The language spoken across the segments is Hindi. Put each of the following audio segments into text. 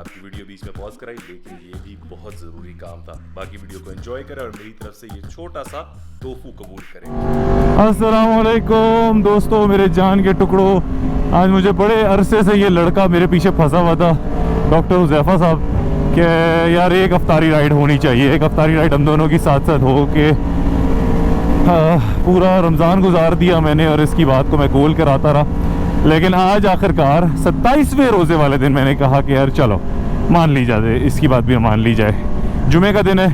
की वीडियो बीच में पॉज कराई, लेकिन ये भी बहुत ज़रूरी काम था। बाकी वीडियो को एंजॉय करें और मेरी तरफ से ये छोटा सा तोहफू कबूल करें। अस्सलाम वालेकुम दोस्तों, मेरे जान के टुकड़ों। आज मुझे बड़े अरसे से ये लड़का मेरे पीछे फंसा हुआ था, डॉक्टर हुज़ैफा साहब, कि यार एक अफ्तारी राइड होनी चाहिए। एक अफ्तारी राइड हम दोनों की साथ साथ हो के पूरा रमज़ान गुजार दिया मैंने और इसकी बात को मैं गोल कराता रहा। लेकिन आज आखिरकार 27वें रोज़े वाले दिन मैंने कहा कि यार चलो मान ली जाए, इसकी बात भी मान ली जाए। जुमे का दिन है,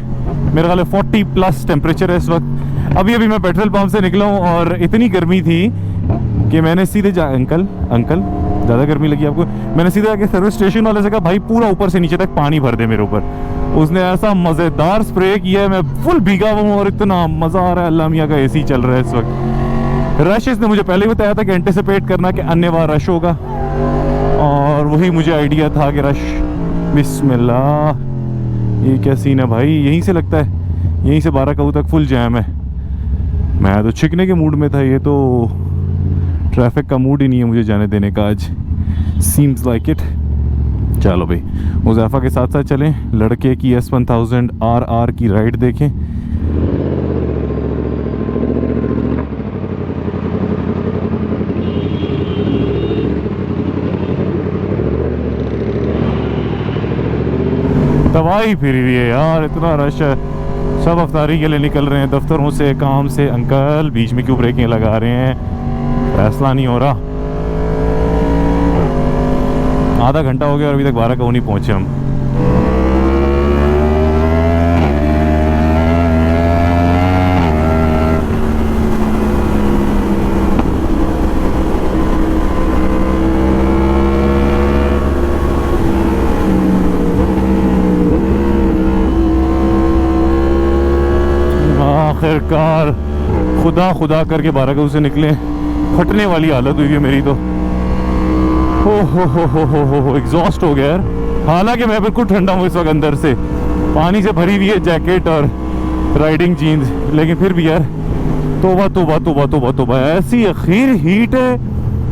मेरे ख्याल 40+ टेम्परेचर है इस वक्त। अभी मैं पेट्रोल पंप से निकला हूँ और इतनी गर्मी थी कि मैंने सीधे अंकल ज़्यादा गर्मी लगी आपको? मैंने सीधे आके सर्विस स्टेशन वाले से कहा भाई पूरा ऊपर से नीचे तक पानी भर दे मेरे ऊपर। उसने ऐसा मज़ेदार स्प्रे किया है, मैं फुल भीगा हुआ हूँ और इतना मज़ा आ रहा है। अल्लाह मियाँ का एसी चल रहा है इस वक्त। रश इसने मुझे पहले ही बताया था कि एंटिसिपेट करना कि अन्यवार रश होगा, और वही मुझे आइडिया था कि रश। बिस्मिल्लाह, ये क्या सीन है भाई? यहीं से लगता है, यहीं से 12 कऊ तक फुल जैम है। मैं तो छिकने के मूड में था, ये तो ट्रैफिक का मूड ही नहीं है मुझे जाने देने का आज। Seems like it. चलो भाई, हुज़ैफा के साथ साथ चलें, लड़के की S1000 RR की राइड देखें। तबाही फिर रही है यार, इतना रश है। सब अफ्तारी के लिए निकल रहे हैं दफ्तरों से, काम से। अंकल बीच में क्यों ब्रेकें लगा रहे हैं? फैसला नहीं हो रहा। आधा घंटा हो गया और अभी तक 12 कऊ नहीं पहुंचे हम। आखिरकार खुदा करके 12 कऊ से निकले। फटने वाली हालत हुई है मेरी तो। हो एग्जॉस्ट हो गया यार। हालांकि मैं बिल्कुल ठंडा हूँ इस वक्त, अंदर से पानी से भरी हुई है जैकेट और राइडिंग जीन्स, लेकिन फिर भी यार तोबा तोबा तोबा तोबा तोबा, ऐसी अखीर हीट है।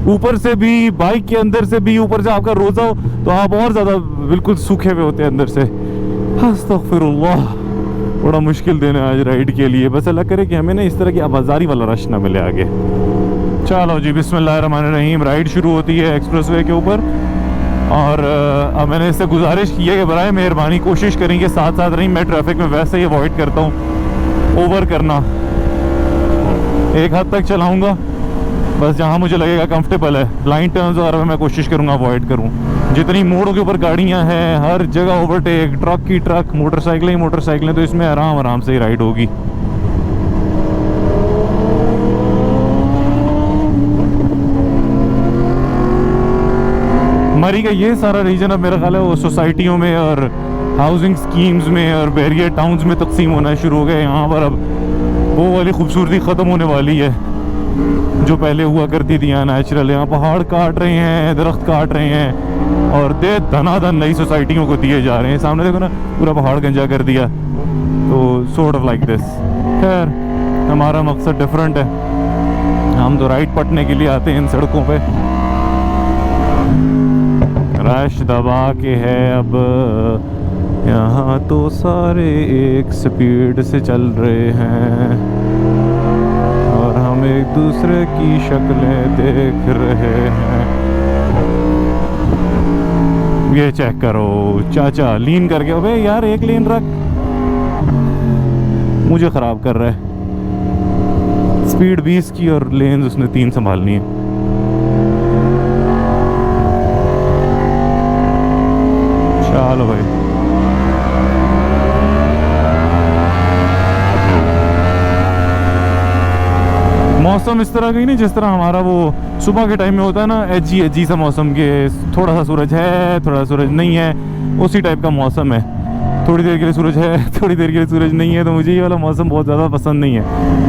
ऊपर से भी बाइक के अंदर से भी, ऊपर से आपका रोज़ा हो तो आप और ज़्यादा बिल्कुल सूखे हुए होते हैं अंदर से। अस्तगफिरुल्लाह, बड़ा मुश्किल दिन है आज राइड के लिए। बस अल्लाह करे कि हमें ना इस तरह की आवाजारी वाला रश ना मिले आगे। चलो जी, बिस्मिल्लाहिर्रहमानिर्रहीम। राइड शुरू होती है एक्सप्रेसवे के ऊपर, और अब मैंने इससे गुजारिश की है कि बराए मेहरबानी कोशिश करेंगे साथ साथ रही। मैं ट्रैफिक में वैसे ही अवॉइड करता हूँ ओवर करना, एक हद तक चलाऊँगा बस जहाँ मुझे लगेगा कंफर्टेबल है। ब्लाइंड टर्न्स वगैरह मैं कोशिश करूँगा अवॉइड करूँ। जितनी मोड़ों के ऊपर गाड़ियाँ हैं, हर जगह ओवरटेक, ट्रक की ट्रक, मोटरसाइकिलें, तो इसमें आराम से ही राइड होगी। मरी का ये सारा रीजन अब मेरा ख्याल है वो सोसाइटियों में और हाउसिंग स्कीम्स में और बैरियर टाउन्स में तकसीम होना शुरू हो गए। यहाँ पर अब वो वाली खूबसूरती ख़त्म होने वाली है जो पहले हुआ करती थी यहाँ नेचुरल। यहाँ पहाड़ काट रहे हैं, दरख्त काट रहे हैं और धनाधन नई सोसाइटियों को दिए जा रहे हैं। सामने देखो ना, पूरा पहाड़ गंजा कर दिया। तो सॉर्ट ऑफ लाइक दिस। खैर, हमारा मकसद डिफरेंट है, हम तो राइड पटने के लिए आते हैं इन सड़कों पे। रश दबा के है अब यहाँ तो सारे एक स्पीड से चल रहे हैं और हम एक दूसरे की शक्लें देख रहे हैं। ये चेक करो चाचा, लीन करके। अबे यार एक लेन रख, मुझे खराब कर रहा है। स्पीड 20 की और लेन उसने 3 संभालनी है। चलो भाई, मौसम इस तरह का ही नहीं जिस तरह हमारा वो सुबह के टाइम में होता है ना, एजी सा मौसम के, थोड़ा सा सूरज है, थोड़ा सूरज नहीं है, उसी टाइप का मौसम है। थोड़ी देर के लिए सूरज है, थोड़ी देर के लिए सूरज नहीं है। तो मुझे ये वाला मौसम बहुत ज़्यादा पसंद नहीं है।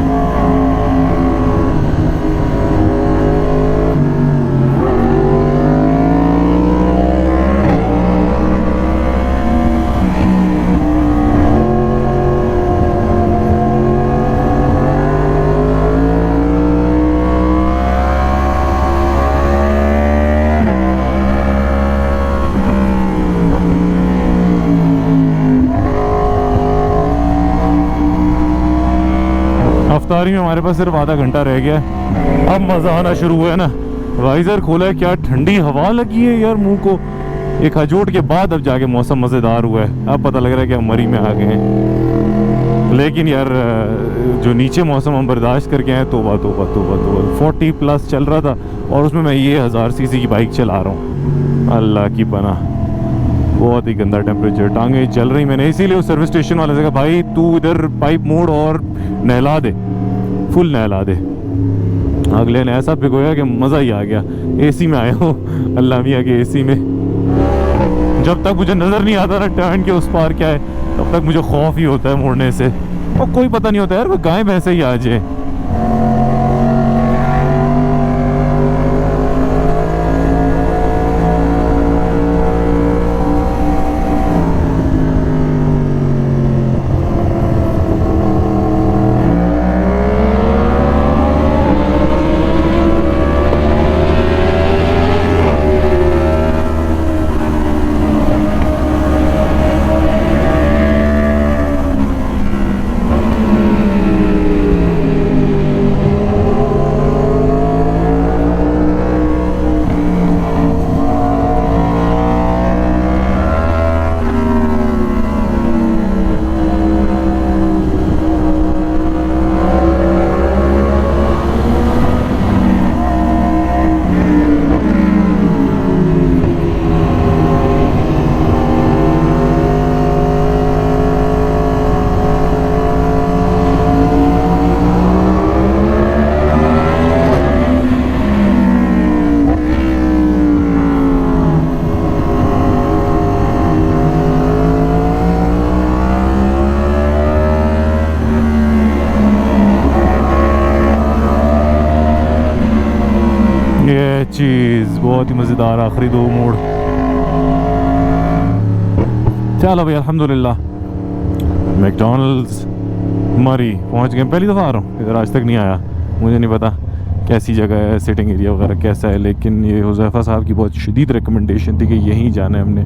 रफ्तारी में हमारे पास सिर्फ आधा घंटा रह गया है। अब मज़ा आना शुरू हुआ है ना। वाइज़र खोला है, क्या ठंडी हवा लगी है यार मुंह को। एक हजोट के बाद अब जाके मौसम मज़ेदार हुआ है। अब पता लग रहा है कि हम मरी में आ गए हैं। लेकिन यार जो नीचे मौसम हम बर्दाश्त करके आए, तोबा तोबा तोबा तोबा। 40+ चल रहा था और उसमें मैं ये 1000 सीसी की बाइक चला रहा हूँ। अल्लाह की पनाह, बहुत ही गंदा टेम्परेचर, टांगे चल रही। मैंने इसीलिए उस सर्विस स्टेशन वाले से कहा, भाई तू इधर पाइप मोड़ और नहला दे, फुल नहला दे। अगले ने ऐसा भिगोया कि मज़ा ही आ गया। एसी में आया हूँ, अल्लाह मियाँ के एसी में। जब तक मुझे नज़र नहीं आता ना टर्न के उस पार क्या है, तब तक मुझे खौफ ही होता है मुड़ने से। और कोई पता नहीं होता यार, वो गाय भैंसे ही आ जाए। चीज़ बहुत ही मज़ेदार, आखिरी 2 मोड़। चलो भाई अल्हम्दुलिल्लाह, मैकडॉनल्ड्स मरी पहुंच गए। पहली दफ़ा आ रहा हूँ इधर, आज तक नहीं आया। मुझे नहीं पता कैसी जगह है, सिटिंग एरिया वगैरह कैसा है, लेकिन ये हुज़ैफ़ा साहब की बहुत शदीद रिकमेंडेशन थी कि यहीं जाना है हमने।